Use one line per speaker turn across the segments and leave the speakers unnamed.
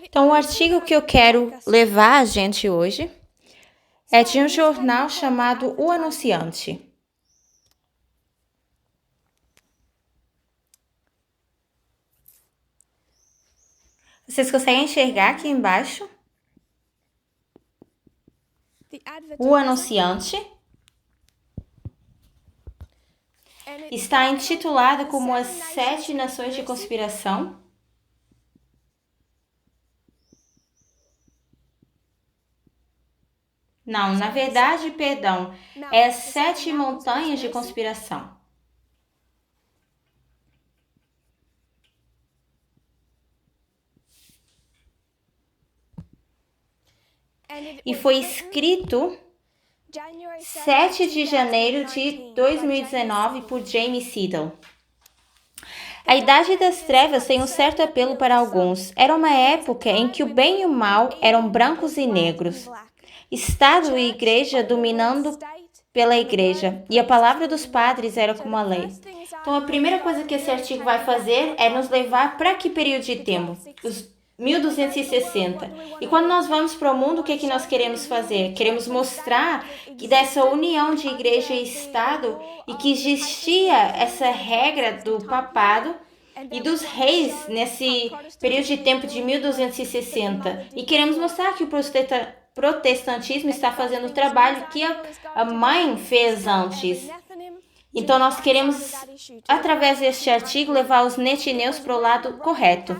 Então, o artigo que eu quero levar a gente hoje é de um jornal chamado O Anunciante. Vocês conseguem enxergar aqui embaixo? O Anunciante está intitulado como As 7 Nações de Conspiração. Não, na verdade, perdão, é As 7 Montanhas de Conspiração. E foi escrito 7 de janeiro de 2019 por Jamie Siddall. A Idade das Trevas tem um certo apelo para alguns. Era uma época em que o bem e o mal eram brancos e negros. Estado e igreja dominando pela igreja. E a palavra dos padres era como a lei. Então, a primeira coisa que esse artigo vai fazer é nos levar para que período de tempo? Os 1260. E quando nós vamos para o mundo, o que é que nós queremos fazer? Queremos mostrar que dessa união de igreja e Estado e que existia essa regra do papado e dos reis nesse período de tempo de 1260. E queremos mostrar que o protestantismo está fazendo o trabalho que a mãe fez antes. Então, nós queremos, através deste artigo, levar os netineus para o lado correto.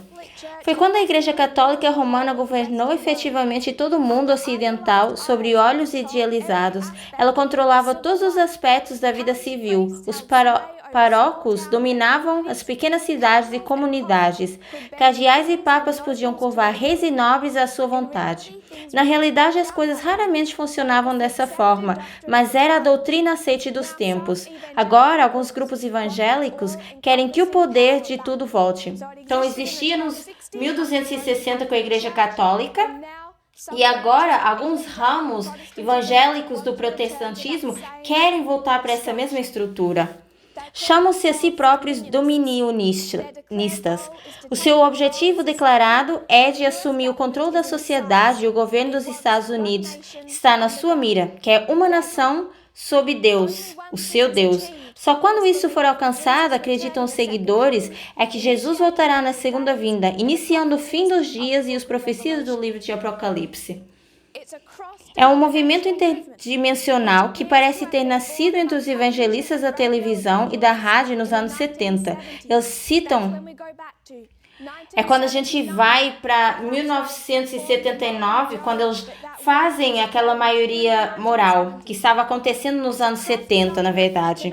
Foi quando a Igreja Católica Romana governou efetivamente todo o mundo ocidental sobre olhos idealizados. Ela controlava todos os aspectos da vida civil. Os paróquios dominavam as pequenas cidades e comunidades. Cardeais e papas podiam curvar reis e nobres à sua vontade. Na realidade, as coisas raramente funcionavam dessa forma, mas era a doutrina aceite dos tempos. Agora, alguns grupos evangélicos querem que o poder de tudo volte. Então, existia nos 1260 com a Igreja Católica, e agora alguns ramos evangélicos do protestantismo querem voltar para essa mesma estrutura. Chamam-se a si próprios dominionistas. O seu objetivo declarado é de assumir o controle da sociedade e o governo dos Estados Unidos está na sua mira, que é uma nação sob Deus, o seu Deus. Só quando isso for alcançado, acreditam os seguidores, é que Jesus voltará na segunda vinda, iniciando o fim dos dias e as profecias do livro de Apocalipse. É um movimento interdimensional que parece ter nascido entre os evangelistas da televisão e da rádio nos anos 70. Eles citam... É quando a gente vai para 1979, quando eles fazem aquela maioria moral, que estava acontecendo nos anos 70, na verdade.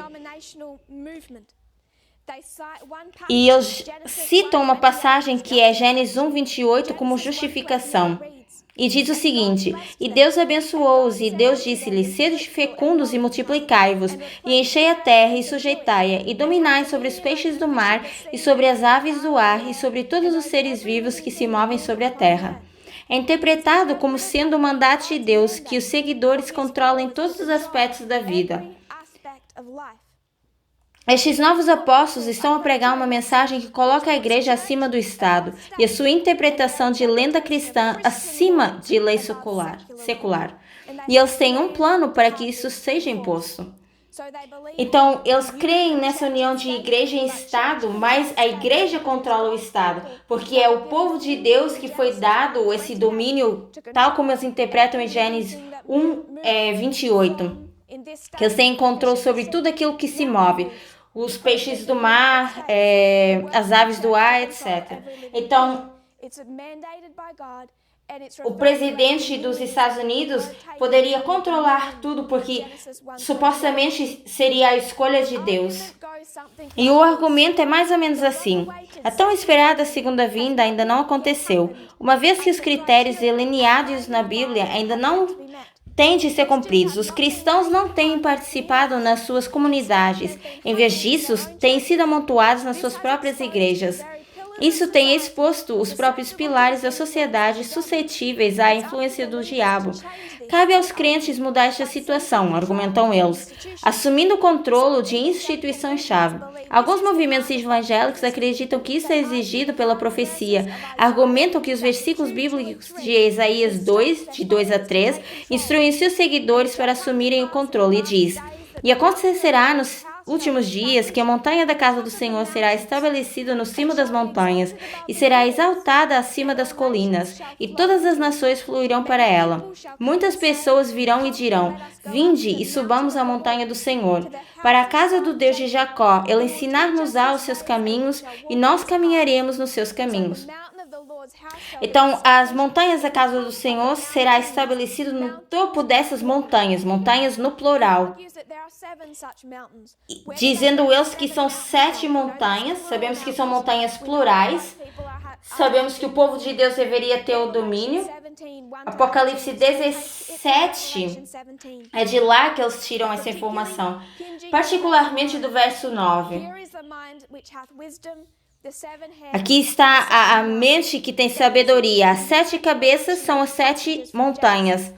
E eles citam uma passagem que é Gênesis 1:28 como justificação. E diz o seguinte: E Deus abençoou-os, e Deus disse-lhes: Sede fecundos e multiplicai-vos, e enchei a terra e sujeitai-a, e dominai sobre os peixes do mar, e sobre as aves do ar, e sobre todos os seres vivos que se movem sobre a terra. É interpretado como sendo o mandato de Deus que os seguidores controlem todos os aspectos da vida. Estes novos apóstolos estão a pregar uma mensagem que coloca a igreja acima do Estado e a sua interpretação de lenda cristã acima de lei secular. E eles têm um plano para que isso seja imposto. Então, eles creem nessa união de igreja e Estado, mas a igreja controla o Estado, porque é o povo de Deus que foi dado esse domínio, tal como eles interpretam em Gênesis 1:28. Que eles têm controle sobre tudo aquilo que se move. Os peixes do mar, as aves do ar, etc. Então, o presidente dos Estados Unidos poderia controlar tudo porque supostamente seria a escolha de Deus. E o argumento é mais ou menos assim: a tão esperada segunda vinda ainda não aconteceu, uma vez que os critérios delineados na Bíblia ainda não têm de ser cumpridos. Os cristãos não têm participado nas suas comunidades. Em vez disso, têm sido amontoados nas suas próprias igrejas. Isso tem exposto os próprios pilares da sociedade suscetíveis à influência do diabo. Cabe aos crentes mudar esta situação, argumentam eles, assumindo o controle de instituições-chave. Alguns movimentos evangélicos acreditam que isso é exigido pela profecia. Argumentam que os versículos bíblicos de Isaías 2, de 2 a 3, instruem seus seguidores para assumirem o controle e diz: "E acontecerá nos últimos dias que a montanha da casa do Senhor será estabelecida no cimo das montanhas e será exaltada acima das colinas, e todas as nações fluirão para ela. Muitas pessoas virão e dirão: Vinde e subamos a montanha do Senhor, para a casa do Deus de Jacó. Ele ensinar-nos-á os seus caminhos e nós caminharemos nos seus caminhos." Então, as montanhas da casa do Senhor será estabelecido no topo dessas montanhas, montanhas no plural, dizendo eles que são 7 montanhas. Sabemos que são montanhas plurais. Sabemos que o povo de Deus deveria ter o domínio. Apocalipse 17 é de lá que eles tiram essa informação, particularmente do verso 9. Aqui está a mente que tem sabedoria. As 7 cabeças são as 7 montanhas.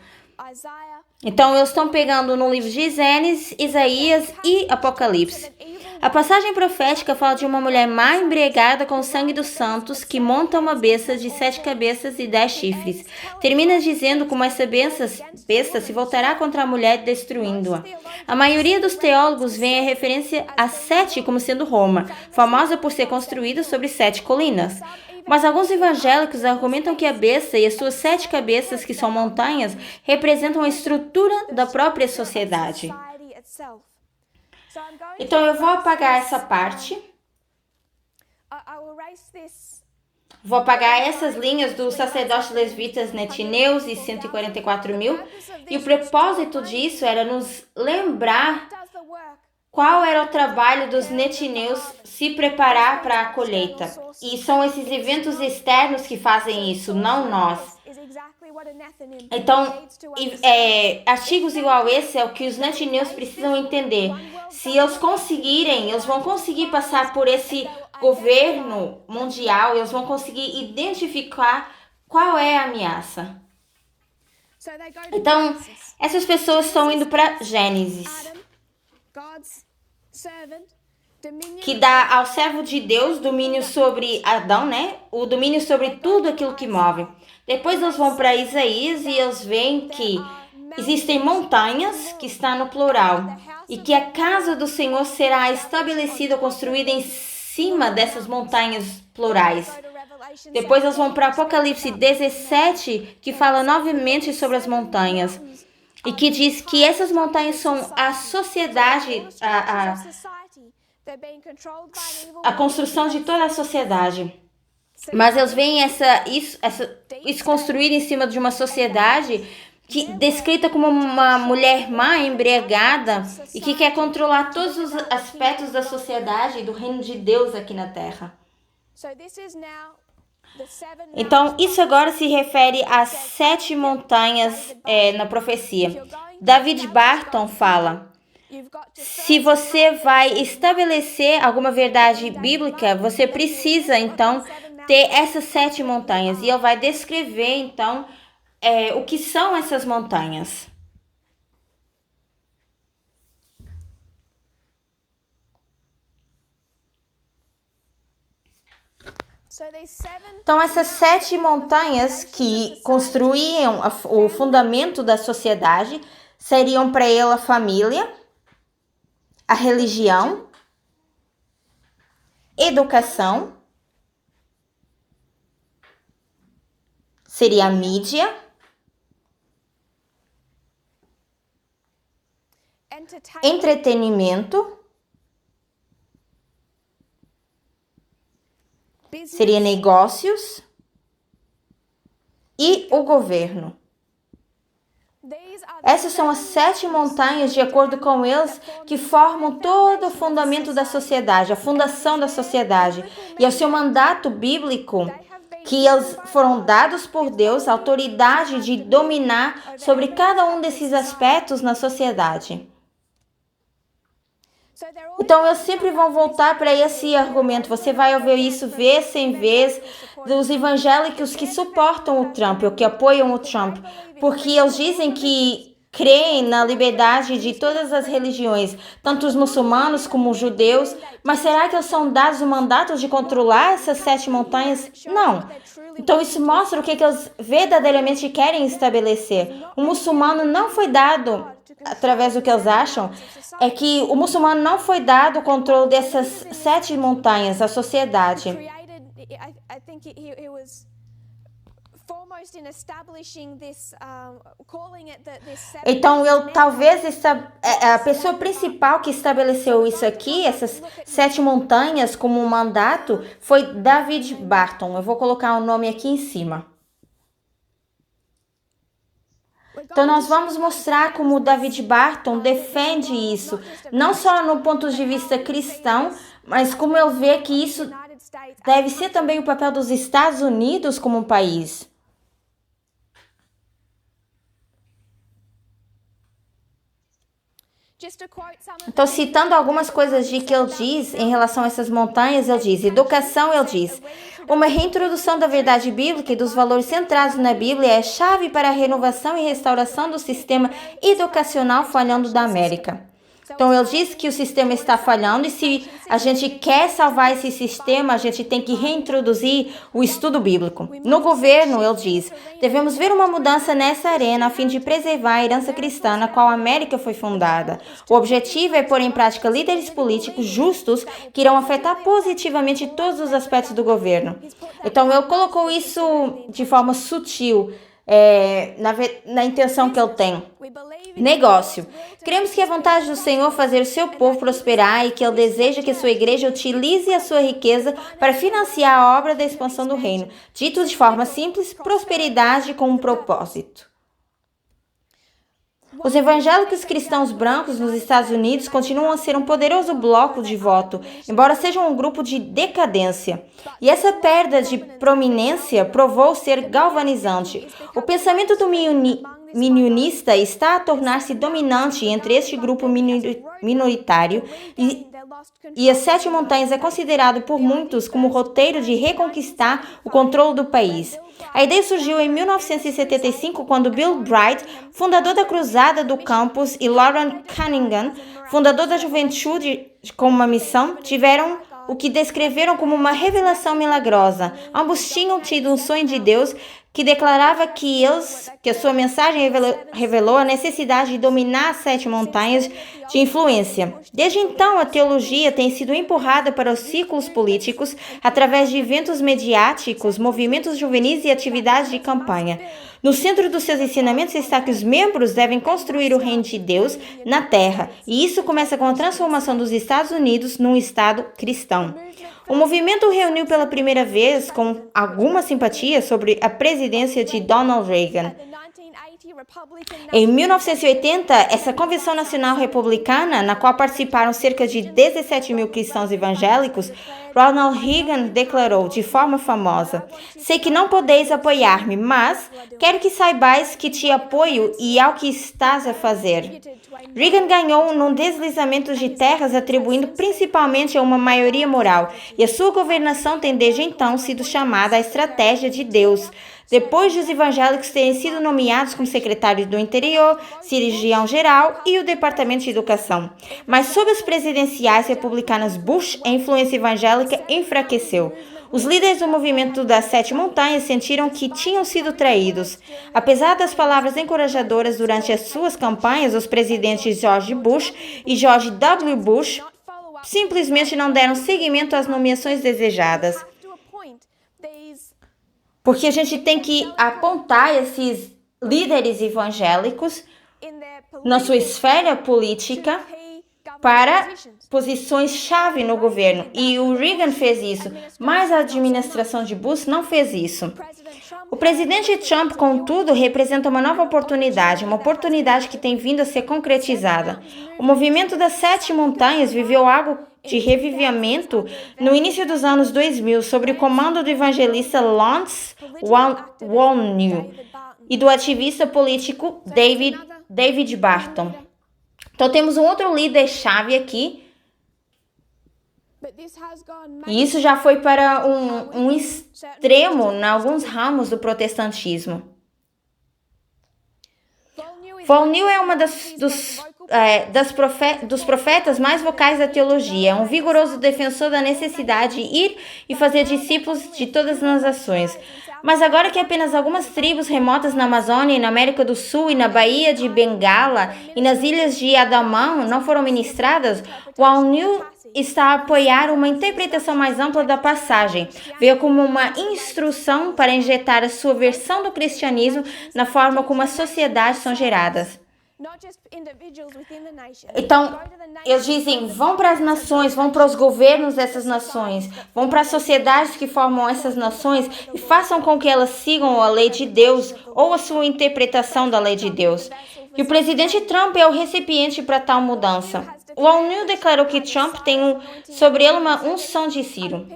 Então, eles estão pegando no livro de Gênesis, Isaías e Apocalipse. A passagem profética fala de uma mulher má embriagada com o sangue dos santos que monta uma besta de 7 cabeças e 10 chifres. Termina dizendo como essa besta se voltará contra a mulher, destruindo-a. A maioria dos teólogos vê a referência a 7 como sendo Roma, famosa por ser construída sobre 7 colinas. Mas alguns evangélicos argumentam que a besta e as suas 7 cabeças, que são montanhas, representam a estrutura da própria sociedade. Então eu vou apagar essa parte. Vou apagar essas linhas dos sacerdotes levitas netineus e 144.000. E o propósito disso era nos lembrar qual era o trabalho dos netineus se preparar para a colheita. E são esses eventos externos que fazem isso, não nós. Então, artigos igual esse é o que os netineus precisam entender. Se eles conseguirem, eles vão conseguir passar por esse governo mundial, eles vão conseguir identificar qual é a ameaça. Então, essas pessoas estão indo para Gênesis, que dá ao servo de Deus domínio sobre Adão, né? O domínio sobre tudo aquilo que move. Depois eles vão para Isaías e eles veem que existem montanhas, que está no plural, e que a casa do Senhor será estabelecida, construída em cima dessas montanhas plurais. Depois eles vão para Apocalipse 17, que fala novamente sobre as montanhas, e que diz que essas montanhas são a sociedade, a construção de toda a sociedade. Mas eles veem isso construído em cima de uma sociedade descrita como uma mulher má, embriagada, e que quer controlar todos os aspectos da sociedade e do reino de Deus aqui na Terra. Então, isso agora se refere às 7 montanhas na profecia. David Barton fala: se você vai estabelecer alguma verdade bíblica, você precisa, então, ter essas 7 montanhas. E ele vai descrever, então, o que são essas montanhas. Então, essas 7 montanhas que construíam o fundamento da sociedade seriam para ele a família, a religião, educação, seria a mídia, entretenimento, seria negócios e o governo. Essas são as 7 montanhas, de acordo com eles, que formam todo o fundamento da sociedade, a fundação da sociedade. E é o seu mandato bíblico que eles foram dados por Deus, a autoridade de dominar sobre cada um desses aspectos na sociedade. Então, eles sempre vão voltar para esse argumento. Você vai ouvir isso vez sem vez dos evangélicos que suportam o Trump, ou que apoiam o Trump, porque eles dizem que creem na liberdade de todas as religiões, tanto os muçulmanos como os judeus, mas será que eles são dados o mandato de controlar essas 7 montanhas? Não. Então isso mostra o que eles verdadeiramente querem estabelecer. O muçulmano não foi dado, através do que eles acham, é que o muçulmano não foi dado o controle dessas 7 montanhas, a sociedade. Então, a pessoa principal que estabeleceu isso aqui, essas 7 montanhas como um mandato, foi David Barton. Eu vou colocar o nome aqui em cima. Então, nós vamos mostrar como David Barton defende isso, não só no ponto de vista cristão, mas como ele vê que isso deve ser também o papel dos Estados Unidos como um país. Então, citando algumas coisas de que ele diz em relação a essas montanhas, ele diz, educação, ele diz, uma reintrodução da verdade bíblica e dos valores centrados na Bíblia é chave para a renovação e restauração do sistema educacional falhando da América. Então, ele diz que o sistema está falhando e se a gente quer salvar esse sistema, a gente tem que reintroduzir o estudo bíblico. No governo, ele diz, devemos ver uma mudança nessa arena a fim de preservar a herança cristã na qual a América foi fundada. O objetivo é pôr em prática líderes políticos justos que irão afetar positivamente todos os aspectos do governo. Então, ele colocou isso de forma sutil, na intenção que ele tem. Negócio. Cremos que é vontade do Senhor fazer o seu povo prosperar e que Ele deseja que a sua igreja utilize a sua riqueza para financiar a obra da expansão do reino. Dito de forma simples, prosperidade com um propósito. Os evangélicos cristãos brancos nos Estados Unidos continuam a ser um poderoso bloco de voto, embora sejam um grupo de decadência. E essa perda de prominência provou ser galvanizante. O pensamento do minionista está a tornar-se dominante entre este grupo minoritário e as 7 montanhas é considerado por muitos como o roteiro de reconquistar o controle do país. A ideia surgiu em 1975 quando Bill Bright, fundador da Cruzada do Campus, e Loren Cunningham, fundador da Juventude com uma Missão, tiveram o que descreveram como uma revelação milagrosa. Ambos tinham tido um sonho de Deus que declarava que a sua mensagem revelou a necessidade de dominar as 7 montanhas de influência. Desde então, a teologia tem sido empurrada para os círculos políticos através de eventos mediáticos, movimentos juvenis e atividades de campanha. No centro dos seus ensinamentos está que os membros devem construir o reino de Deus na terra, e isso começa com a transformação dos Estados Unidos num Estado cristão. O movimento reuniu pela primeira vez com alguma simpatia sobre a presidência de Donald Reagan. Em 1980, essa Convenção Nacional Republicana, na qual participaram cerca de 17 mil cristãos evangélicos, Ronald Reagan declarou de forma famosa: sei que não podeis apoiar-me, mas quero que saibais que te apoio e ao que estás a fazer. Reagan ganhou num deslizamento de terras atribuindo principalmente a uma maioria moral, e a sua governação tem desde então sido chamada a estratégia de Deus. Depois dos evangélicos terem sido nomeados como secretário do Interior, cirurgião-geral e o Departamento de Educação. Mas sob as presidenciais republicanas Bush, a influência evangélica enfraqueceu. Os líderes do movimento das 7 montanhas sentiram que tinham sido traídos. Apesar das palavras encorajadoras durante as suas campanhas, os presidentes George Bush e George W. Bush simplesmente não deram seguimento às nomeações desejadas. Porque a gente tem que apontar esses líderes evangélicos na sua esfera política para posições-chave no governo. E o Reagan fez isso, mas a administração de Bush não fez isso. O presidente Trump, contudo, representa uma nova oportunidade, uma oportunidade que tem vindo a ser concretizada. O movimento das 7 montanhas viveu algo de revivimento no início dos anos 2000, sob o comando do evangelista Lance Wallnau e do ativista político David Barton. Então temos um outro líder-chave aqui E isso já foi para um extremo em alguns ramos do protestantismo. Volney é uma dos profetas mais vocais da teologia. É um vigoroso defensor da necessidade de ir e fazer discípulos de todas as nações. Mas agora que apenas algumas tribos remotas na Amazônia, na América do Sul e na Baía de Bengala e nas ilhas de Andaman não foram ministradas, Volney está a apoiar uma interpretação mais ampla da passagem. Veio como uma instrução para injetar a sua versão do cristianismo na forma como as sociedades são geradas. Então, eles dizem, vão para as nações, vão para os governos dessas nações, vão para as sociedades que formam essas nações e façam com que elas sigam a lei de Deus ou a sua interpretação da lei de Deus. E o presidente Trump é o recipiente para tal mudança. O ONU declarou que Trump tem sobre ele uma unção de Ciro.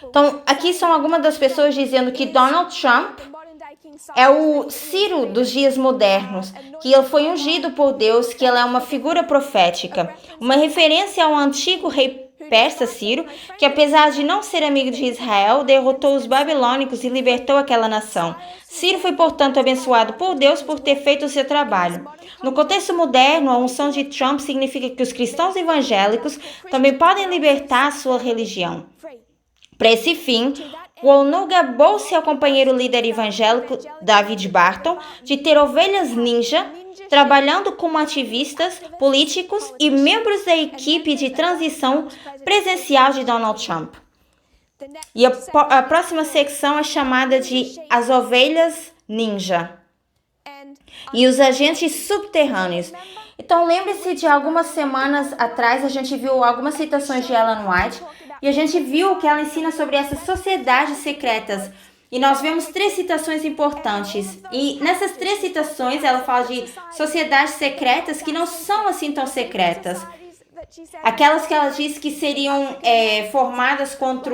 Então, aqui são algumas das pessoas dizendo que Donald Trump é o Ciro dos dias modernos, que ele foi ungido por Deus, que ele é uma figura profética, uma referência ao antigo rei persa Ciro, que apesar de não ser amigo de Israel, derrotou os babilônicos e libertou aquela nação. Ciro foi, portanto, abençoado por Deus por ter feito o seu trabalho. No contexto moderno, a unção de Trump significa que os cristãos evangélicos também podem libertar a sua religião. Para esse fim, o ONU gabou-se ao companheiro líder evangélico David Barton de ter ovelhas ninja trabalhando como ativistas políticos e membros da equipe de transição presidencial de Donald Trump. E a próxima secção é chamada de As Ovelhas Ninja e os agentes subterrâneos. Então, lembre-se de algumas semanas atrás, a gente viu algumas citações de Ellen White e a gente viu que ela ensina sobre essas sociedades secretas. E nós vemos 3 citações importantes. E nessas 3 citações, ela fala de sociedades secretas que não são assim tão secretas. Aquelas que ela diz que seriam formadas contra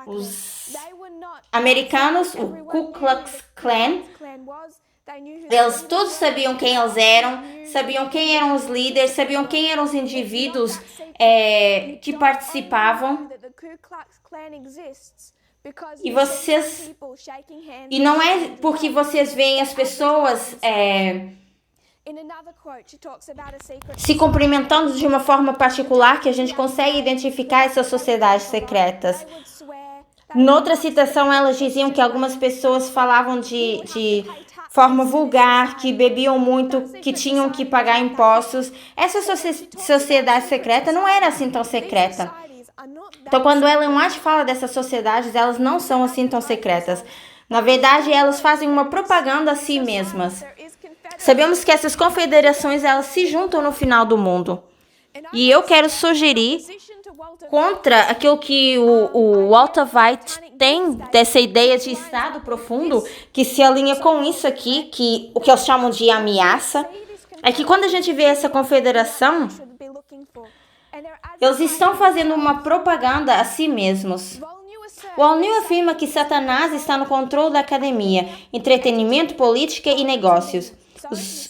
os americanos, o Ku Klux Klan. Eles todos sabiam quem eles eram, sabiam quem eram os líderes, sabiam quem eram os indivíduos que participavam. E não é porque vocês veem as pessoas se cumprimentando de uma forma particular que a gente consegue identificar essas sociedades secretas. Noutra citação, elas diziam que algumas pessoas falavam de forma vulgar, que bebiam muito, que tinham que pagar impostos. Essa sociedade secreta não era assim tão secreta. Então, quando Ellen White fala dessas sociedades, elas não são assim tão secretas. Na verdade, elas fazem uma propaganda a si mesmas. Sabemos que essas confederações, elas se juntam no final do mundo. E eu quero sugerir contra aquilo que o Walter White tem dessa ideia de estado profundo, que se alinha com isso aqui, que o que eles chamam de ameaça, é que quando a gente vê essa confederação, eles estão fazendo uma propaganda a si mesmos. O ONU afirma que Satanás está no controle da academia, entretenimento, política e negócios.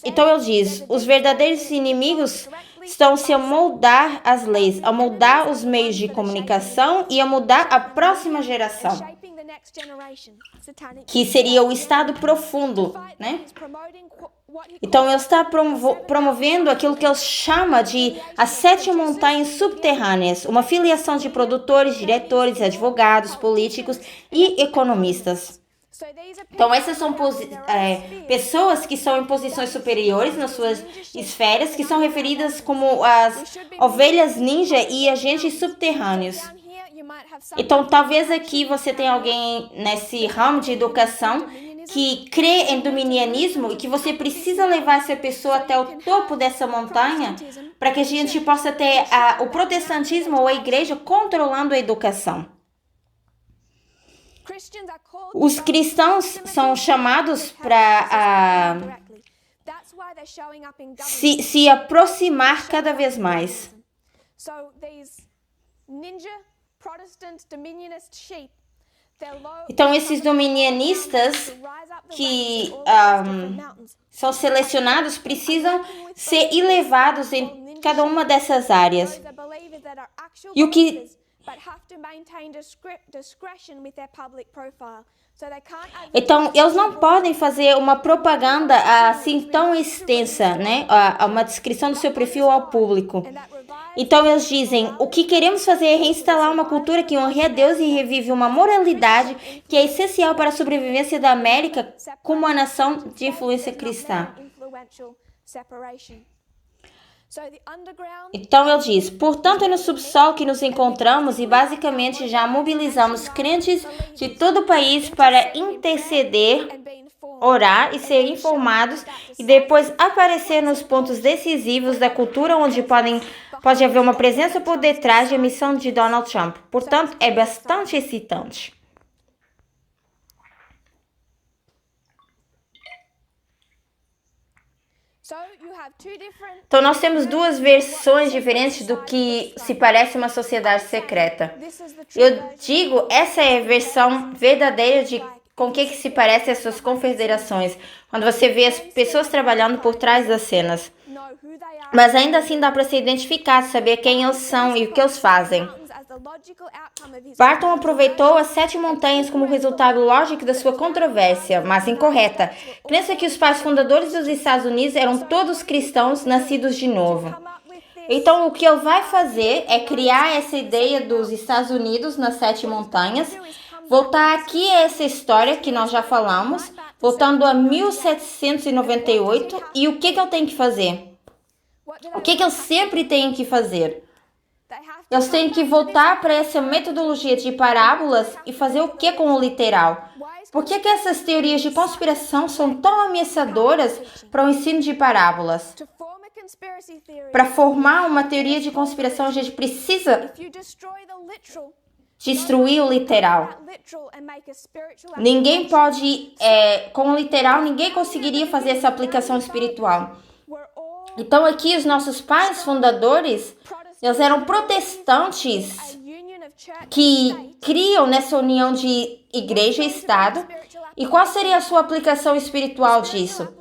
Então ele diz, os verdadeiros inimigos estão-se a moldar as leis, a moldar os meios de comunicação e a mudar a próxima geração, que seria o estado profundo, né? Então, ele está promovendo aquilo que ele chama de as 7 montanhas subterrâneas, uma filiação de produtores, diretores, advogados, políticos e economistas. Então, essas são pessoas que são em posições superiores nas suas esferas, que são referidas como as ovelhas ninja e agentes subterrâneos. Então, talvez aqui você tenha alguém nesse ramo de educação que crê em dominianismo e que você precisa levar essa pessoa até o topo dessa montanha para que a gente possa ter o protestantismo ou a igreja controlando a educação. Os cristãos são chamados para se aproximar cada vez mais. Então, esses dominianistas que são selecionados precisam ser elevados em cada uma dessas áreas. E o que Então, eles não podem fazer uma propaganda assim tão extensa, né? Uma descrição do seu perfil ao público. Então, eles dizem, o que queremos fazer é reinstalar uma cultura que honre a Deus e revive uma moralidade que é essencial para a sobrevivência da América como uma nação de influência cristã. Então ele diz, portanto é no subsolo que nos encontramos e basicamente já mobilizamos crentes de todo o país para interceder, orar e ser informados e depois aparecer nos pontos decisivos da cultura onde pode haver uma presença por detrás da missão de Donald Trump. Portanto, é bastante excitante. Então, nós temos duas versões diferentes do que se parece uma sociedade secreta. Eu digo, essa é a versão verdadeira de com o que se parece essas confederações, quando você vê as pessoas trabalhando por trás das cenas. Mas ainda assim dá para se identificar, saber quem eles são e o que eles fazem. Barton aproveitou as 7 montanhas como resultado lógico da sua controvérsia, mas incorreta. Crença que os pais fundadores dos Estados Unidos eram todos cristãos nascidos de novo. Então, o que ele vai fazer é criar essa ideia dos Estados Unidos nas 7 montanhas, voltar aqui a essa história que nós já falamos, voltando a 1798, e o que ele tem que fazer? O que eles sempre têm que fazer? Eles têm que voltar para essa metodologia de parábolas e fazer o que com o literal? Por que essas teorias de conspiração são tão ameaçadoras para o ensino de parábolas? Para formar uma teoria de conspiração, a gente precisa destruir o literal. Ninguém pode, com o literal, ninguém conseguiria fazer essa aplicação espiritual. Então aqui os nossos pais fundadores, eles eram protestantes que criam nessa união de igreja e Estado. E qual seria a sua aplicação espiritual disso?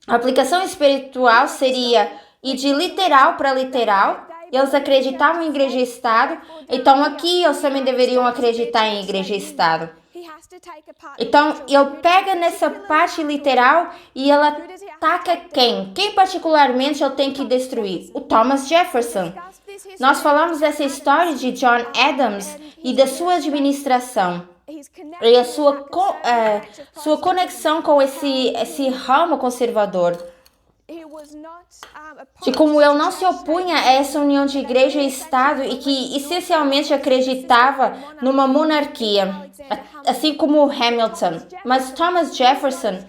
A aplicação espiritual seria ir de literal para literal. Eles acreditavam em igreja e Estado, então aqui eles também deveriam acreditar em igreja e Estado. Então, ele pega nessa parte literal e ele ataca quem? Quem particularmente ele tem que destruir? O Thomas Jefferson. Nós falamos dessa história de John Adams e da sua administração. E a sua conexão com esse ramo conservador. De como ele não se opunha a essa união de igreja e Estado e que essencialmente acreditava numa monarquia, assim como Hamilton. Mas Thomas Jefferson,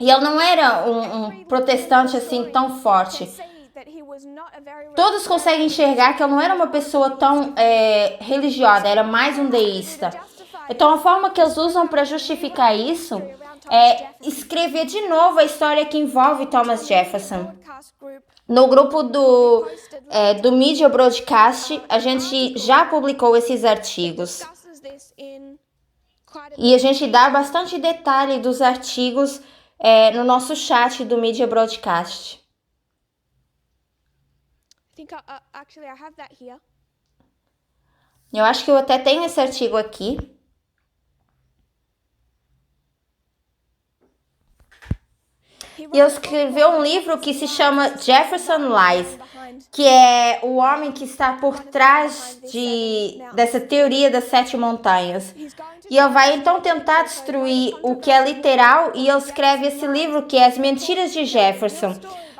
e ele não era um protestante assim tão forte. Todos conseguem enxergar que ele não era uma pessoa tão religiosa, era mais um deísta. Então a forma que eles usam para justificar isso é escrever de novo a história que envolve Thomas Jefferson. No grupo do Media Broadcast, a gente já publicou esses artigos. E a gente dá bastante detalhe dos artigos no nosso chat do Media Broadcast. Eu acho que eu até tenho esse artigo aqui. E ele escreveu um livro que se chama Jefferson Lies, que é o homem que está por trás dessa teoria das 7 montanhas. E ele vai então tentar destruir o que é literal e ele escreve esse livro que é As Mentiras de Jefferson,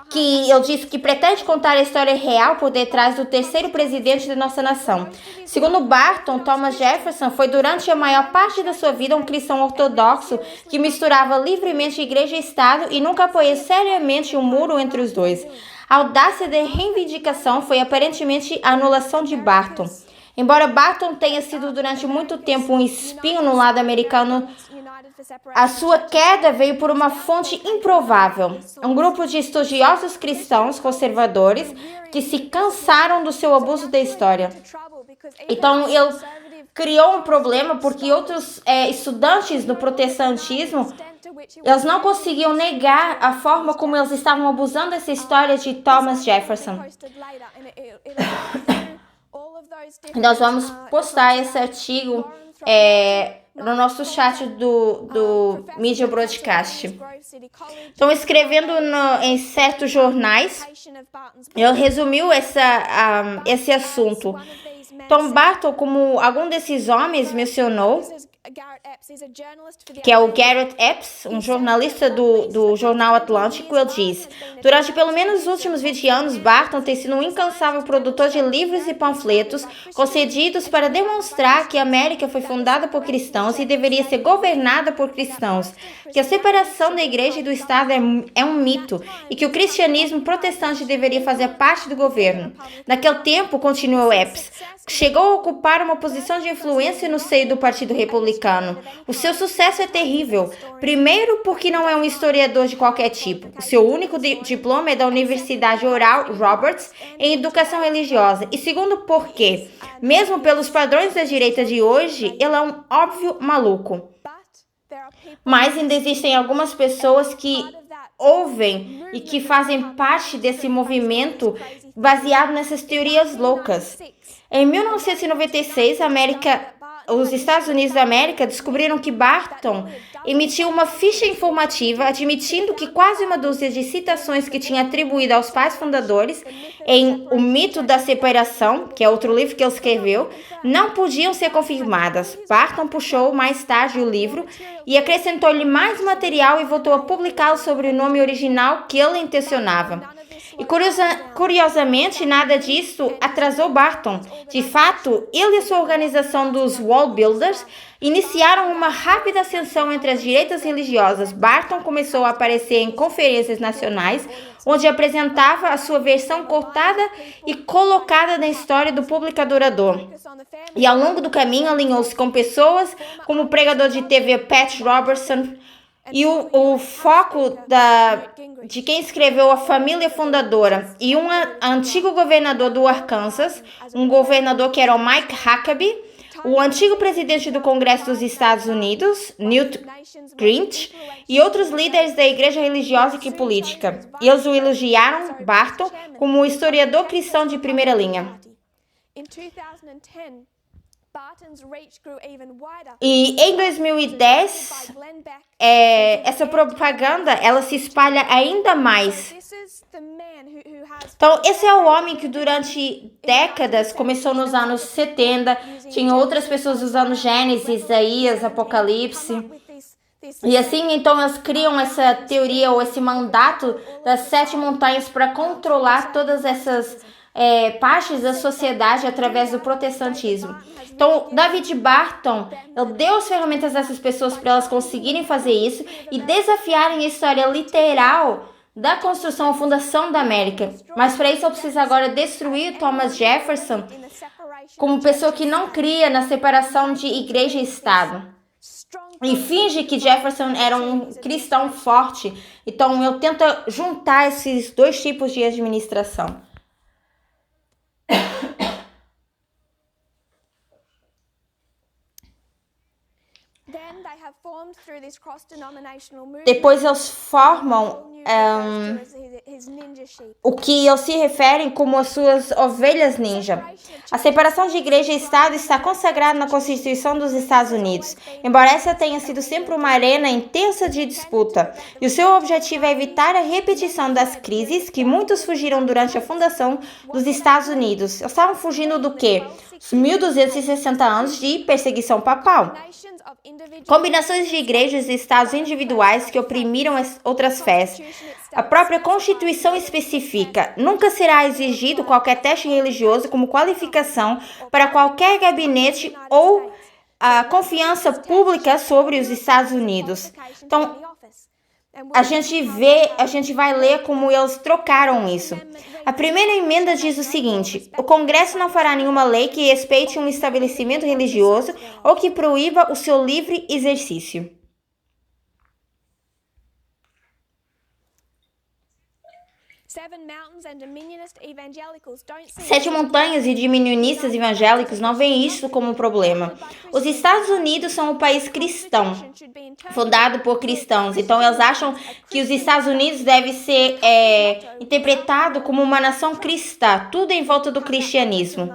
que ele diz que pretende contar a história real por detrás do terceiro presidente da nossa nação. Segundo Barton, Thomas Jefferson foi durante a maior parte da sua vida um cristão ortodoxo que misturava livremente igreja e Estado e nunca apoiou seriamente um muro entre os dois. A audácia da reivindicação foi aparentemente a anulação de Barton. Embora Barton tenha sido durante muito tempo um espinho no lado americano, a sua queda veio por uma fonte improvável. Um grupo de estudiosos cristãos conservadores que se cansaram do seu abuso da história. Então, ele criou um problema porque outros estudantes do protestantismo Eles não conseguiam negar a forma como eles estavam abusando dessa história de Thomas Jefferson. Nós vamos postar esse artigo no nosso chat do Media Broadcast. Estão escrevendo em certos jornais. Ele resumiu esse assunto. Tom Barton, como algum desses homens mencionou, que é o Garrett Epps, um jornalista do Jornal Atlântico, ele diz: durante pelo menos os últimos 20 anos, Barton tem sido um incansável produtor de livros e panfletos concedidos para demonstrar que a América foi fundada por cristãos e deveria ser governada por cristãos, que a separação da igreja e do Estado é um mito e que o cristianismo protestante deveria fazer parte do governo. Naquele tempo, continuou Epps, chegou a ocupar uma posição de influência no seio do Partido Republicano. O seu sucesso é terrível. Primeiro, porque não é um historiador de qualquer tipo. O seu único diploma é da Universidade Oral Roberts em Educação Religiosa. E segundo, porque, mesmo pelos padrões da direita de hoje, ele é um óbvio maluco. Mas ainda existem algumas pessoas que ouvem e que fazem parte desse movimento baseado nessas teorias loucas. Em 1996, os Estados Unidos da América descobriram que Barton emitiu uma ficha informativa admitindo que quase uma dúzia de citações que tinha atribuído aos pais fundadores em O Mito da Separação, que é outro livro que ele escreveu, não podiam ser confirmadas. Barton puxou mais tarde o livro e acrescentou-lhe mais material e voltou a publicá-lo sob o nome original que ele intencionava. E curiosamente, nada disso atrasou Barton. De fato, ele e sua organização dos Wall Builders iniciaram uma rápida ascensão entre as direitas religiosas. Barton começou a aparecer em conferências nacionais, onde apresentava a sua versão cortada e colocada na história do público adorador. E ao longo do caminho alinhou-se com pessoas como o pregador de TV Pat Robertson, e o foco de quem escreveu A Família Fundadora e um antigo governador do Arkansas, um governador que era o Mike Huckabee, o antigo presidente do Congresso dos Estados Unidos, Newt Gingrich, e outros líderes da igreja religiosa e política. Eles o elogiaram, Barton, como um historiador cristão de primeira linha. E em 2010, essa propaganda ela se espalha ainda mais. Então, esse é o homem que durante décadas, começou nos anos 70, tinha outras pessoas usando Gênesis, Isaías, Apocalipse. E assim, então, eles criam essa teoria ou esse mandato das 7 montanhas para controlar todas essas partes da sociedade através do protestantismo. Então, David Barton, ele deu as ferramentas a essas pessoas para elas conseguirem fazer isso e desafiarem a história literal da construção ou fundação da América. Mas para isso, ele precisa agora destruir Thomas Jefferson como pessoa que não cria na separação de igreja e Estado. E finge que Jefferson era um cristão forte. Então, ele tenta juntar esses dois tipos de administração. Depois eles formam o que eles se referem como as suas ovelhas ninja. A separação de igreja e Estado está consagrada na Constituição dos Estados Unidos, embora essa tenha sido sempre uma arena intensa de disputa, e o seu objetivo é evitar a repetição das crises que muitos fugiram durante a fundação dos Estados Unidos. Eles estavam fugindo do quê? Os 1260 anos de perseguição papal. Combinações de igrejas e estados individuais que oprimiram as outras fés. A própria Constituição especifica: nunca será exigido qualquer teste religioso como qualificação para qualquer gabinete ou a confiança pública sobre os Estados Unidos. Então, a gente vai ler como eles trocaram isso. A primeira emenda diz o seguinte: o Congresso não fará nenhuma lei que respeite um estabelecimento religioso ou que proíba o seu livre Sete montanhas e dominionistas evangélicos não veem isso como um problema. Os Estados Unidos são um país cristão, fundado por cristãos. Então, eles acham que os Estados Unidos deve ser interpretado como uma nação cristã, tudo em volta do cristianismo.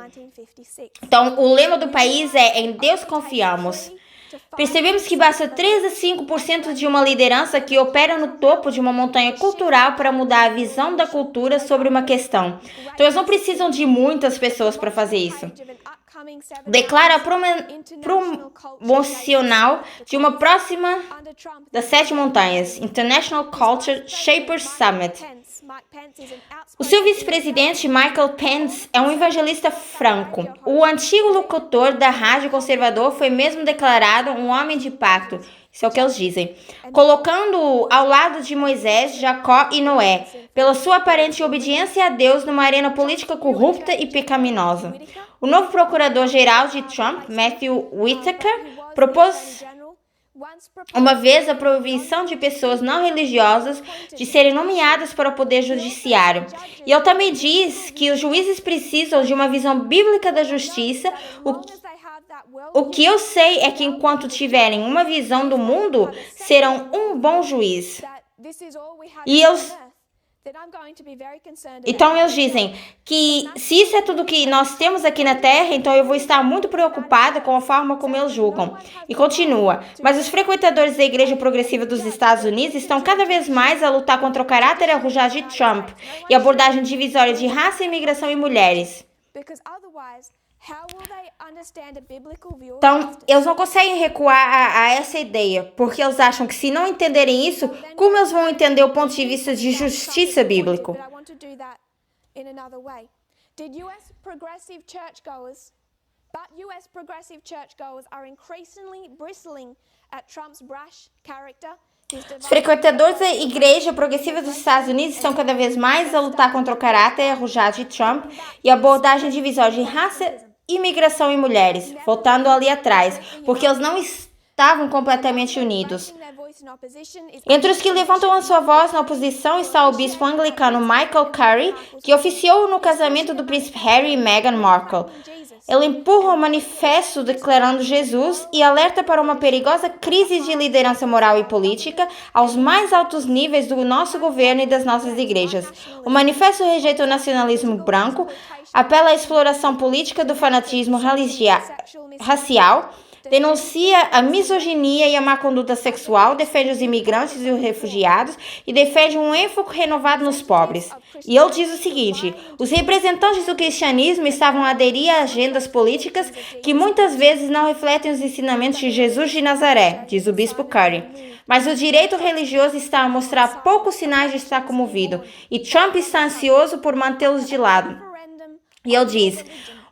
Então, o lema do país é "Em Deus confiamos". Percebemos que basta 3 a 5% de uma liderança que opera no topo de uma montanha cultural para mudar a visão da cultura sobre uma questão. Então, eles não precisam de muitas pessoas para fazer isso. Declara promocional de uma próxima das 7 montanhas, International Culture Shapers Summit. O seu vice-presidente, Michael Pence, é um evangelista franco. O antigo locutor da rádio conservador foi mesmo declarado um homem de pacto. Isso é o que eles dizem. Colocando-o ao lado de Moisés, Jacó e Noé, pela sua aparente obediência a Deus numa arena política corrupta e pecaminosa. O novo procurador-geral de Trump, Matthew Whitaker, propôs uma vez a proibição de pessoas não religiosas de serem nomeadas para o poder judiciário. E ele também diz que os juízes precisam de uma visão bíblica da justiça. O que eu sei é que enquanto tiverem uma visão do mundo, serão um bom juiz. Então eles dizem que se isso é tudo que nós temos aqui na Terra, então eu vou estar muito preocupada com a forma como eles julgam. E continua, mas os frequentadores da Igreja Progressiva dos Estados Unidos estão cada vez mais a lutar contra o caráter arrojado de Trump e a abordagem divisória de raça, imigração e mulheres. Então, eles não conseguem recuar a essa ideia, porque eles acham que se não entenderem isso, como eles vão entender o ponto de vista de justiça bíblico? Os frequentadores da Igreja Progressiva dos Estados Unidos estão cada vez mais a lutar contra o caráter arrojado de Trump e a abordagem divisória de raça, imigração e mulheres, voltando ali atrás, porque eles não estavam completamente unidos. Entre os que levantam a sua voz na oposição está o bispo anglicano Michael Curry, que oficiou no casamento do príncipe Harry e Meghan Markle. Ele empurra o manifesto declarando Jesus e alerta para uma perigosa crise de liderança moral e política aos mais altos níveis do nosso governo e das nossas igrejas. O manifesto rejeita o nacionalismo branco, apela à exploração política do fanatismo racial, denuncia a misoginia e a má conduta sexual, defende os imigrantes e os refugiados e defende um ênfase renovado nos pobres. E ele diz o seguinte: os representantes do cristianismo estavam a aderir a agendas políticas que muitas vezes não refletem os ensinamentos de Jesus de Nazaré, diz o bispo Curry. Mas o direito religioso está a mostrar poucos sinais de estar comovido, e Trump está ansioso por mantê-los de lado. E ele diz: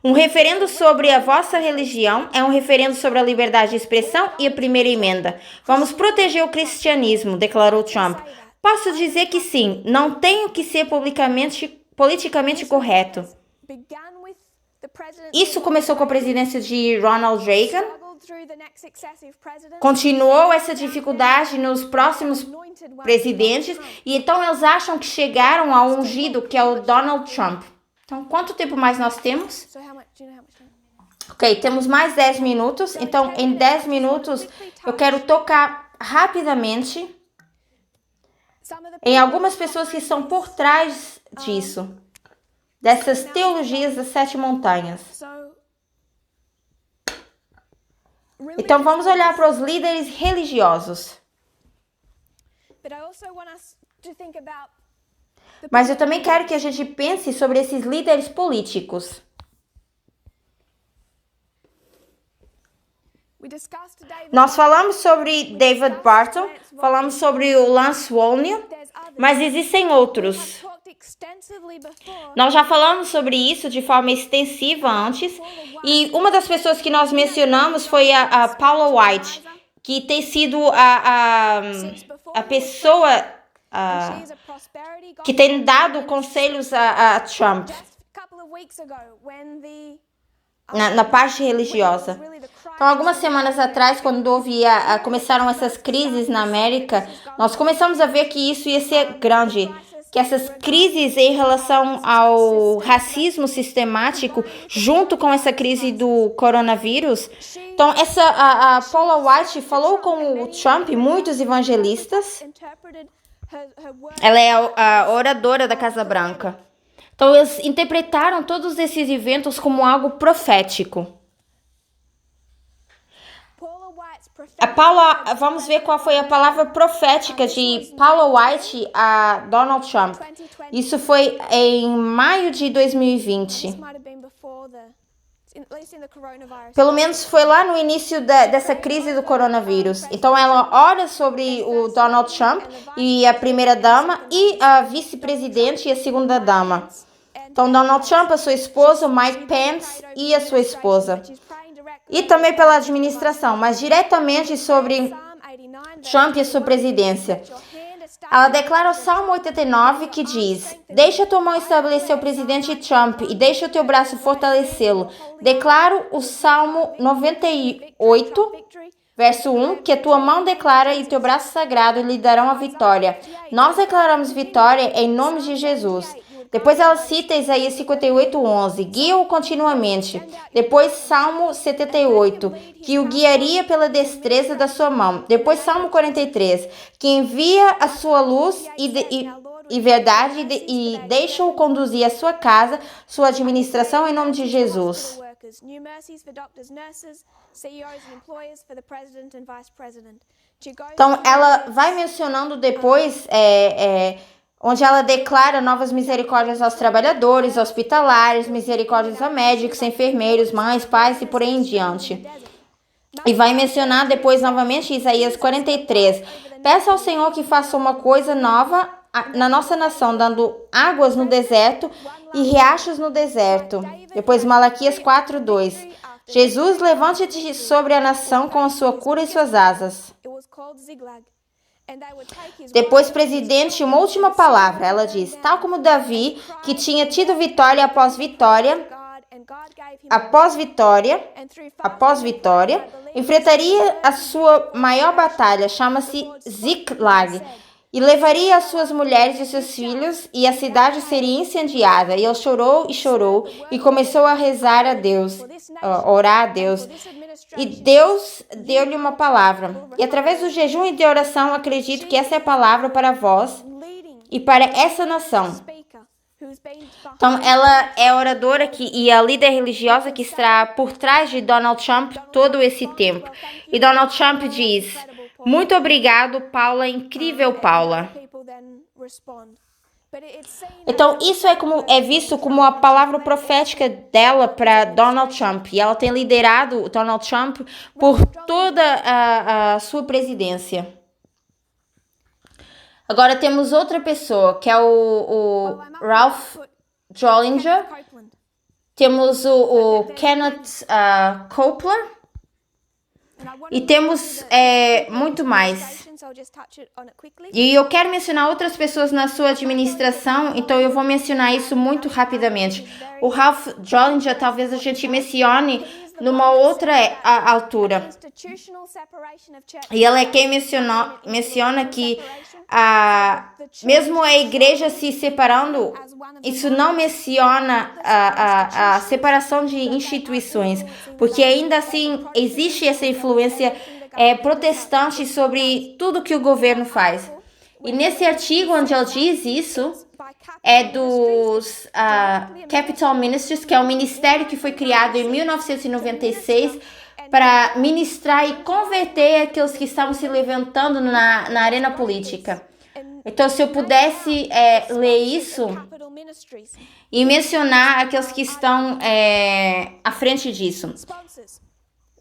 um referendo sobre a vossa religião é um referendo sobre a liberdade de expressão e a primeira emenda. Vamos proteger o cristianismo, declarou Trump. Posso dizer que sim, não tenho que ser politicamente correto. Isso começou com a presidência de Ronald Reagan. Continuou essa dificuldade nos próximos presidentes e então eles acham que chegaram ao ungido, que é o Donald Trump. Então, quanto tempo mais nós temos? Ok, temos mais 10 minutos. Então, em 10 minutos, eu quero tocar rapidamente em algumas pessoas que estão por trás disso, dessas teologias das 7 montanhas. Então, vamos olhar para os líderes religiosos. Mas eu também quero que a gente pense sobre esses líderes políticos. Nós falamos sobre David Barton, falamos sobre o Lance Wallnau, mas existem outros. Nós já falamos sobre isso de forma extensiva antes, e uma das pessoas que nós mencionamos foi a Paula White, que tem sido a pessoa que tem dado conselhos a Trump na parte religiosa. Então, algumas semanas atrás, quando começaram essas crises na América, nós começamos a ver que isso ia ser grande, que essas crises em relação ao racismo sistemático, junto com essa crise do coronavírus. Então, a Paula White falou com o Trump, muitos evangelistas. Ela é a oradora da Casa Branca. Então, eles interpretaram todos esses eventos como algo profético. Vamos ver qual foi a palavra profética de Paula White a Donald Trump. Isso foi em maio de 2020. Pelo menos foi lá no início dessa crise do coronavírus. Então ela ora sobre o Donald Trump e a primeira-dama e a vice-presidente e a segunda-dama. Então Donald Trump, a sua esposa, Mike Pence e a sua esposa. E também pela administração, mas diretamente sobre Trump e a sua presidência. Ela declara o Salmo 89 que diz: deixa a tua mão estabelecer o presidente Trump e deixa o teu braço fortalecê-lo. Declaro o Salmo 98, verso 1, que a tua mão declara e o teu braço sagrado lhe darão a vitória. Nós declaramos vitória em nome de Jesus. Depois ela cita Isaías 58:11, guia-o continuamente. Depois Salmo 78, que o guiaria pela destreza da sua mão. Depois Salmo 43, que envia a sua luz e verdade e deixa-o conduzir a sua casa, sua administração em nome de Jesus. Então ela vai mencionando depois onde ela declara novas misericórdias aos trabalhadores, hospitalares, misericórdias a médicos, enfermeiros, mães, pais e por aí em diante. E vai mencionar depois novamente Isaías 43. Peça ao Senhor que faça uma coisa nova na nossa nação, dando águas no deserto e riachos no deserto. Depois Malaquias 4:2. Jesus, levante-te sobre a nação com a sua cura e suas asas. Depois, presidente, uma última palavra. Ela diz: tal como Davi, que tinha tido vitória após vitória, enfrentaria a sua maior batalha, chama-se Ziklag, e levaria as suas mulheres e seus filhos, e a cidade seria incendiada. E ele chorou e começou a rezar a Deus, orar a Deus. E Deus deu-lhe uma palavra. E através do jejum e de oração, acredito que essa é a palavra para vós e para essa nação. Então, ela é a oradora e a líder religiosa que está por trás de Donald Trump todo esse tempo. E Donald Trump diz: muito obrigado, Paula, incrível Paula. Então, isso é visto como a palavra profética dela para Donald Trump. E ela tem liderado o Donald Trump por toda a sua presidência. Agora temos outra pessoa, que é o Ralph Jollinger. Temos o Kenneth Copeland. E temos muito mais. E eu quero mencionar outras pessoas na sua administração, então eu vou mencionar isso muito rapidamente. O Ralph Jollinger, talvez a gente mencione numa outra altura. E ela é quem menciona que mesmo a igreja se separando, isso não menciona a separação de instituições, porque ainda assim existe essa influência protestante sobre tudo que o governo faz. E nesse artigo onde ela diz isso, é dos Capital Ministries, que é um ministério que foi criado em 1996 para ministrar e converter aqueles que estavam se levantando na arena política. Então, se eu pudesse ler isso e mencionar aqueles que estão à frente disso.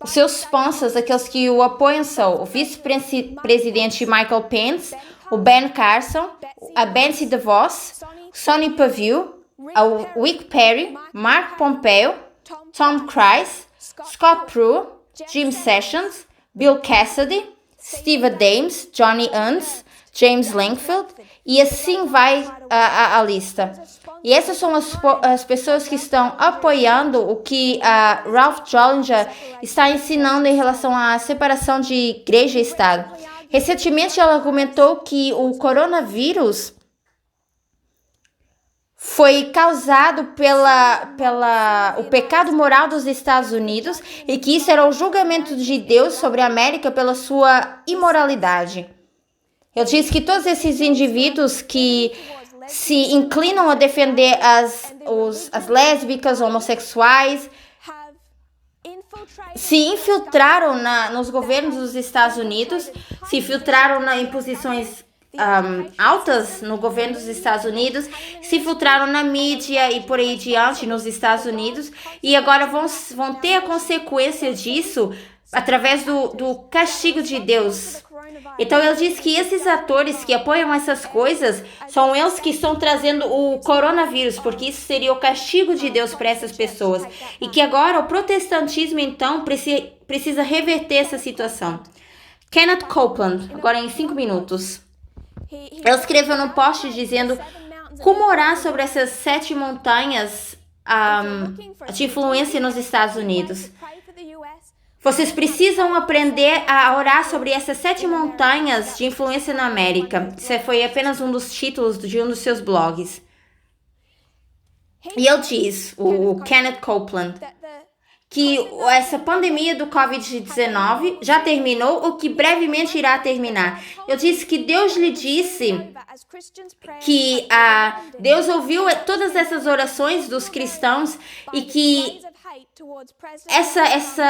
Os seus sponsors, aqueles que o apoiam, são o vice-presidente Michael Pence, o Ben Carson, a Betsy DeVos, Sonny Perdue, a Rick Perry, Mark Pompeo, Tom Cruise, Scott Pruitt, Jim Sessions, Bill Cassidy, Steve Adams, Johnny Ernst, James Langfield, e assim vai a lista. E essas são as pessoas que estão apoiando o que Ralph Jollinger está ensinando em relação à separação de igreja e Estado. Recentemente, ela argumentou que o coronavírus foi causado o pecado moral dos Estados Unidos e que isso era o julgamento de Deus sobre a América pela sua imoralidade. Ele diz que todos esses indivíduos que se inclinam a defender as lésbicas, homossexuais, se infiltraram nos governos dos Estados Unidos, se infiltraram em posições altas no governo dos Estados Unidos, se infiltraram na mídia e por aí diante nos Estados Unidos, e agora vão ter a consequência disso através do castigo de Deus. Então ele diz que esses atores que apoiam essas coisas são eles que estão trazendo o coronavírus, porque isso seria o castigo de Deus para essas pessoas. E que agora o protestantismo então precisa reverter essa situação. Kenneth Copeland, agora em 5 minutos. Ele escreveu num post dizendo como orar sobre essas 7 montanhas de influência nos Estados Unidos. Vocês precisam aprender a orar sobre essas 7 montanhas de influência na América. Isso foi apenas um dos títulos de um dos seus blogs. E ele diz, o Kenneth Copeland, que essa pandemia do Covid-19 já terminou ou que brevemente irá terminar. Eu disse que Deus lhe disse que Deus ouviu todas essas orações dos cristãos e que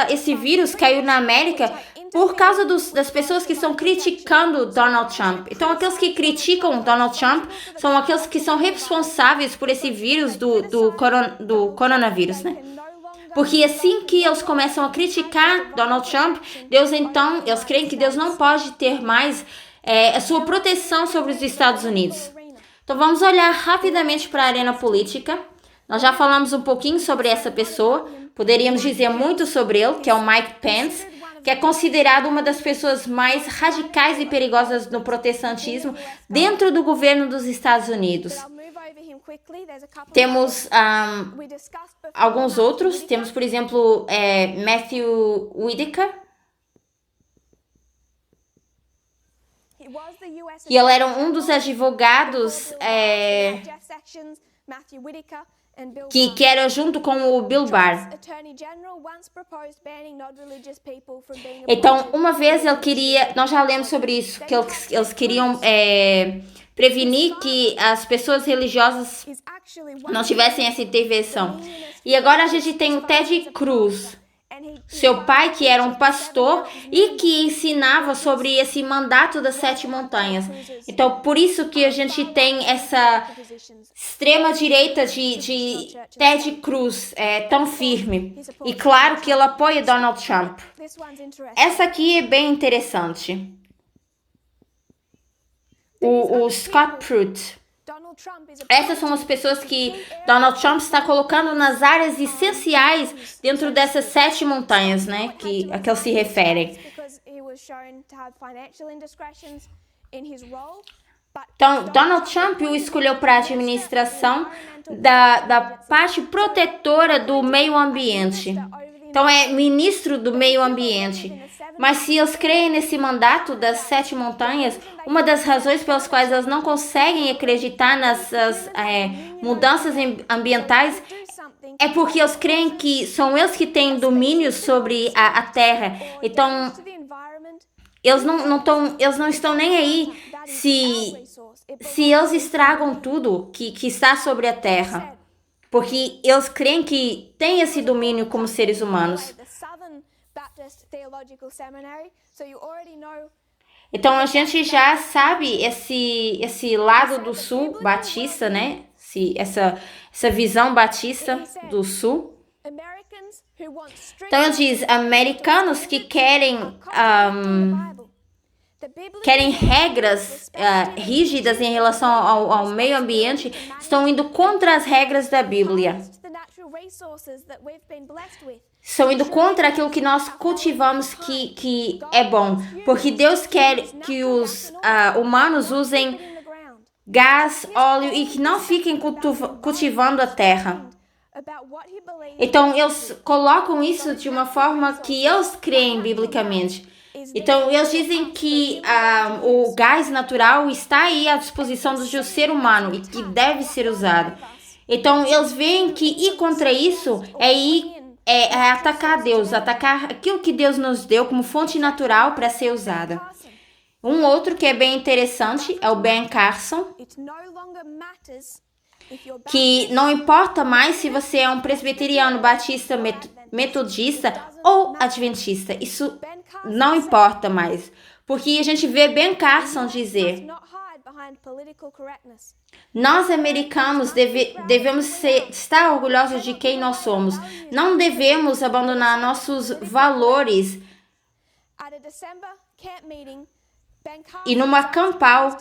esse vírus caiu na América por causa das pessoas que estão criticando Donald Trump. Então, aqueles que criticam Donald Trump são aqueles que são responsáveis por esse vírus do coronavírus, né? Porque assim que eles começam a criticar Donald Trump, eles creem que Deus não pode ter mais a sua proteção sobre os Estados Unidos. Então vamos olhar rapidamente para a arena política. Nós já falamos um pouquinho sobre essa pessoa, poderíamos dizer muito sobre ele, que é o Mike Pence, que é considerado uma das pessoas mais radicais e perigosas no protestantismo dentro do governo dos Estados Unidos. Temos alguns outros. Temos, por exemplo, Matthew Whitaker. E ele era um dos advogados que era junto com o Bill Barr. Então, uma vez nós já lemos sobre isso, que eles queriam prevenir que as pessoas religiosas não tivessem essa intervenção. E agora a gente tem o Ted Cruz, seu pai que era um pastor e que ensinava sobre esse mandato das 7 montanhas. Então, por isso que a gente tem essa extrema direita de Ted Cruz tão firme. E claro que ele apoia Donald Trump. Essa aqui é bem interessante. O Scott Pruitt. Essas são as pessoas que Donald Trump está colocando nas áreas essenciais dentro dessas 7 montanhas, né, a que eles se referem. Então, Donald Trump o escolheu para a administração da parte protetora do meio ambiente. Então, é ministro do meio ambiente. Mas se eles creem nesse mandato das 7 montanhas, uma das razões pelas quais eles não conseguem acreditar nessas mudanças ambientais é porque eles creem que são eles que têm domínio sobre a terra. Então, eles não estão nem aí se eles estragam tudo que está sobre a terra. Porque eles creem que têm esse domínio como seres humanos. Então a gente já sabe esse lado do sul batista, né? Essa visão batista do sul. Então ele diz, americanos que querem regras rígidas em relação ao meio ambiente estão indo contra as regras da Bíblia. Estão indo contra aquilo que nós cultivamos que é bom. Porque Deus quer que os humanos usem gás, óleo e que não fiquem cultivando a terra. Então, eles colocam isso de uma forma que eles creem biblicamente. Então, eles dizem que o gás natural está aí à disposição do ser humano e que deve ser usado. Então, eles veem que ir contra isso é atacar Deus, atacar aquilo que Deus nos deu como fonte natural para ser usada. Um outro que é bem interessante é o Ben Carson, que não importa mais se você é um presbiteriano, batista, metodista ou adventista. Isso não importa mais. Porque a gente vê Ben Carson dizer: nós americanos devemos estar orgulhosos de quem nós somos. Não devemos abandonar nossos valores. E numa campal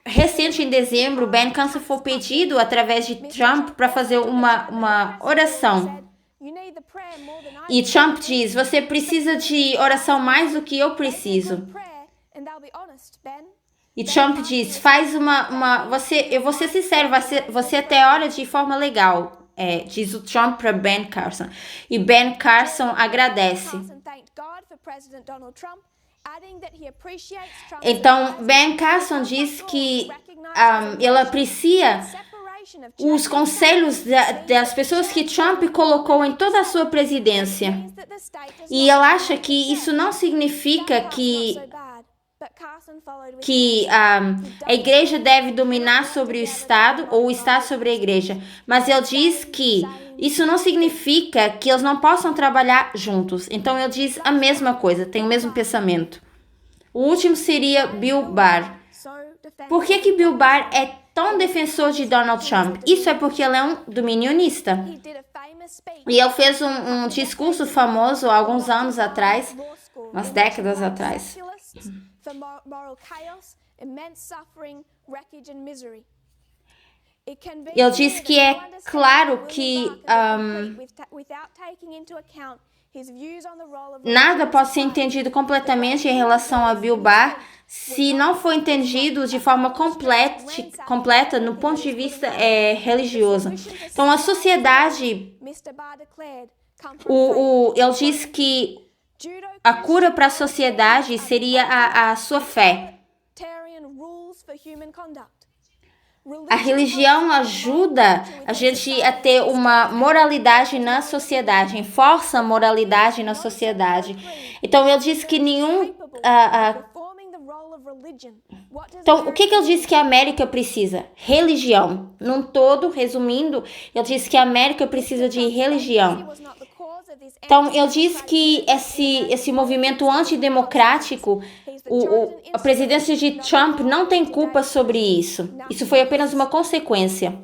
recente em dezembro, Ben Carson foi pedido através de Trump para fazer uma oração. E Trump diz: você precisa de oração mais do que eu preciso. E Trump diz: faz eu vou ser sincero, você até ora de forma legal. Diz o Trump para Ben Carson. E Ben Carson agradece. Então, Ben Carson diz que ele aprecia os conselhos das pessoas que Trump colocou em toda a sua presidência. E ele acha que isso não significa que a igreja deve dominar sobre o Estado ou o Estado sobre a igreja. Mas ele diz que isso não significa que eles não possam trabalhar juntos. Então ele diz a mesma coisa, tem o mesmo pensamento. O último seria Bill Barr. Por que Bill Barr é tão defensor de Donald Trump? Isso é porque ele é um dominionista. E ele fez um discurso famoso há alguns anos atrás, umas décadas atrás. Ele diz que é claro que nada pode ser entendido completamente em relação a Bill Barr se não for entendido de forma completa no ponto de vista religioso. Então, a sociedade, ele diz que a cura para a sociedade seria a sua fé. A religião ajuda a gente a ter uma moralidade na sociedade, enforça a moralidade na sociedade. Então, ele diz que Então, o que ele diz que a América precisa? Religião. Num todo, resumindo, ele diz que a América precisa de religião. Então, ele diz que esse movimento antidemocrático, a presidência de Trump não tem culpa sobre isso. Isso foi apenas uma consequência.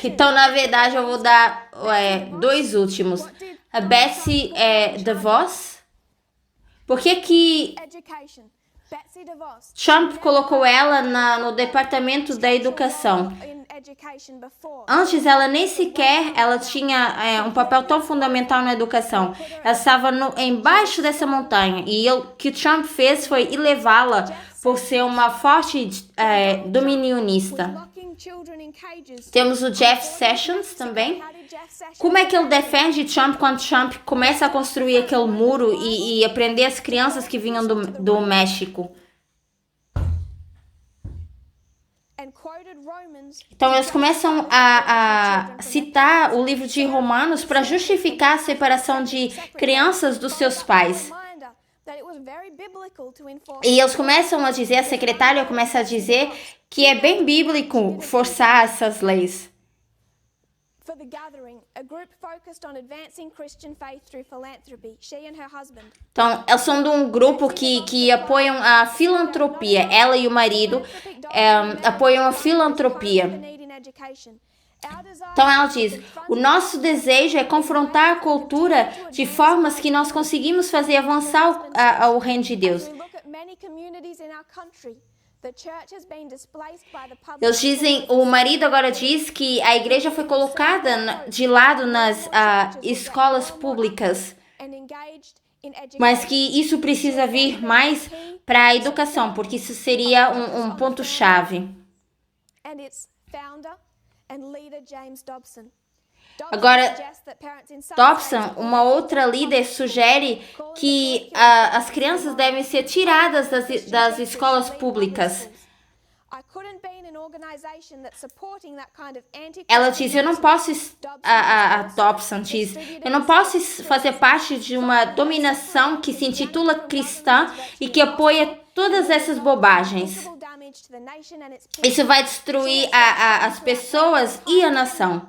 Então, na verdade, eu vou dar dois últimos. A Betsy DeVos. Por que Trump colocou ela no Departamento da Educação? Antes, ela nem sequer tinha um papel tão fundamental na educação. Ela estava embaixo dessa montanha. E o que Trump fez foi elevá-la por ser uma forte dominionista. Temos o Jeff Sessions também. Como é que ele defende Trump quando Trump começa a construir aquele muro e prender as crianças que vinham do México? Então, eles começam a citar o livro de Romanos para justificar a separação de crianças dos seus pais. E eles começam a dizer, a secretária começa a dizer que é bem bíblico forçar essas leis. Então, eles são de um grupo que apoiam a filantropia. Ela e o marido apoiam a filantropia. Então, ela diz: o nosso desejo é confrontar a cultura de formas que nós conseguimos fazer avançar o reino de Deus. Eles dizem, o marido agora diz que a igreja foi colocada de lado nas escolas públicas, mas que isso precisa vir mais para a educação, porque isso seria um ponto-chave. Agora, Dobson, uma outra líder, sugere que as crianças devem ser tiradas das escolas públicas. Ela diz, eu não posso, a Dobson diz, eu não posso fazer parte de uma dominação que se intitula cristã e que apoia todas essas bobagens. Isso vai destruir as pessoas e a nação.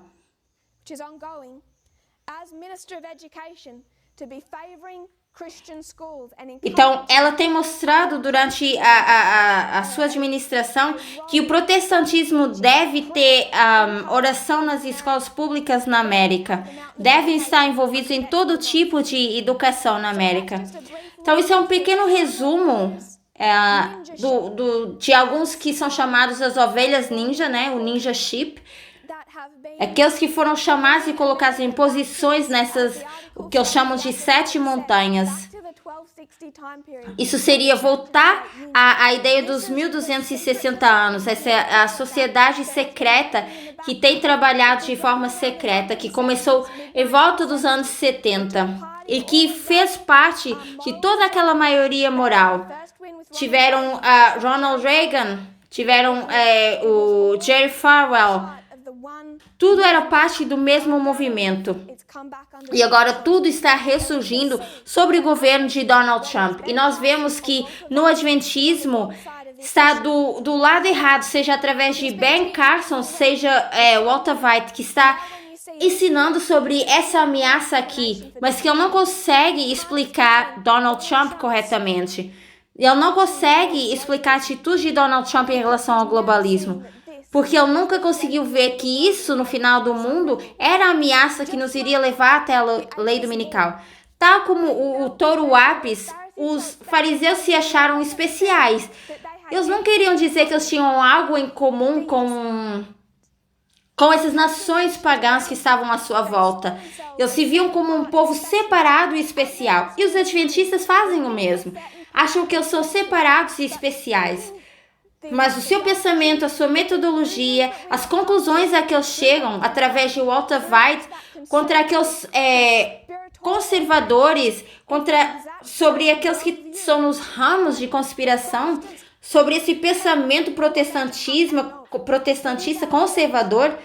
Então, ela tem mostrado durante a sua administração que o protestantismo deve ter oração nas escolas públicas na América. Devem estar envolvidos em todo tipo de educação na América. Então, isso é um pequeno resumo de alguns que são chamados as ovelhas ninja, né? O ninja sheep. Aqueles que foram chamados e colocados em posições nessas, o que eu chamo de 7 montanhas. Isso seria voltar à ideia dos 1260 anos. Essa é a sociedade secreta que tem trabalhado de forma secreta, que começou em volta dos anos 70 e que fez parte de toda aquela maioria moral. Tiveram Ronald Reagan, tiveram o Jerry Falwell. Tudo era parte do mesmo movimento. E agora tudo está ressurgindo sobre o governo de Donald Trump. E nós vemos que no adventismo está do lado errado, seja através de Ben Carson, seja Walter White, que está ensinando sobre essa ameaça aqui, mas que ele não consegue explicar Donald Trump corretamente. Ele não consegue explicar a atitude de Donald Trump em relação ao globalismo. Porque ele nunca conseguiu ver que isso, no final do mundo, era a ameaça que nos iria levar até a lei dominical. Tal como o touro Apis, os fariseus se acharam especiais. Eles não queriam dizer que eles tinham algo em comum com essas nações pagãs que estavam à sua volta. Eles se viam como um povo separado e especial. E os adventistas fazem o mesmo. Acham que eles são separados e especiais. Mas o seu pensamento, a sua metodologia, as conclusões a que eles chegam através de Walter White contra aqueles conservadores, sobre aqueles que são nos ramos de conspiração, sobre esse pensamento protestantista conservador.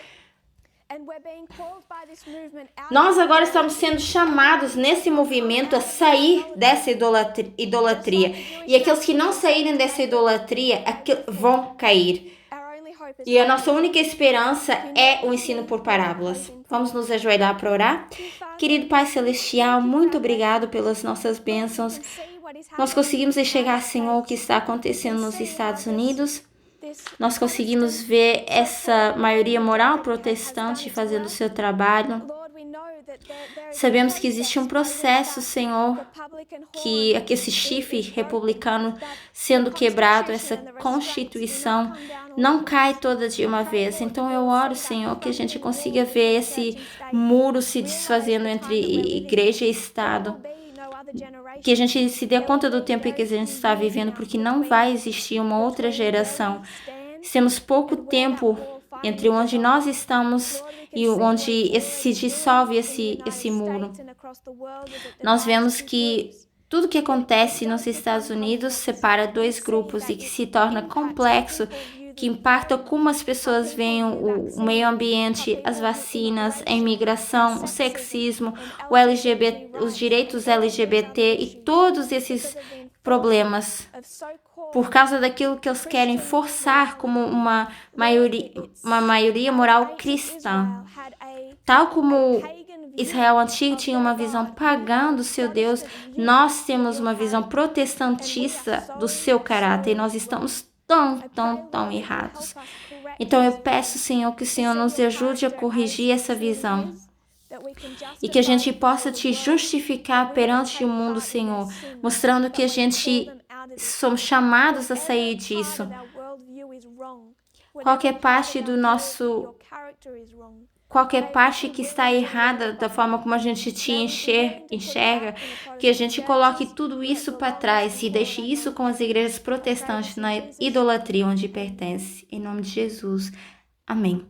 Nós agora estamos sendo chamados nesse movimento a sair dessa idolatria. E aqueles que não saírem dessa idolatria vão cair. E a nossa única esperança é o ensino por parábolas. Vamos nos ajoelhar para orar? Querido Pai Celestial, muito obrigado pelas nossas bênçãos. Nós conseguimos enxergar, Senhor, o que está acontecendo nos Estados Unidos. Nós conseguimos ver essa maioria moral protestante fazendo o seu trabalho. Sabemos que existe um processo, Senhor, que esse chifre republicano sendo quebrado, essa constituição não cai toda de uma vez. Então eu oro, Senhor, que a gente consiga ver esse muro se desfazendo entre igreja e Estado. Que a gente se dê conta do tempo que a gente está vivendo, porque não vai existir uma outra geração. Temos pouco tempo entre onde nós estamos e onde se dissolve esse muro. Nós vemos que tudo que acontece nos Estados Unidos separa 2 grupos e que se torna complexo, que impacta como as pessoas veem o meio ambiente, as vacinas, a imigração, o sexismo, o LGBT, os direitos LGBT e todos esses problemas. Por causa daquilo que eles querem forçar como uma maioria moral cristã. Tal como Israel antigo tinha uma visão pagã do seu Deus, nós temos uma visão protestantista do seu caráter e nós estamos tão errados. Então eu peço, Senhor, que o Senhor nos ajude a corrigir essa visão. E que a gente possa te justificar perante o mundo, Senhor, mostrando que a gente somos chamados a sair disso. Qualquer parte que está errada da forma como a gente te enxerga, que a gente coloque tudo isso para trás e deixe isso com as igrejas protestantes na idolatria onde pertence. Em nome de Jesus. Amém.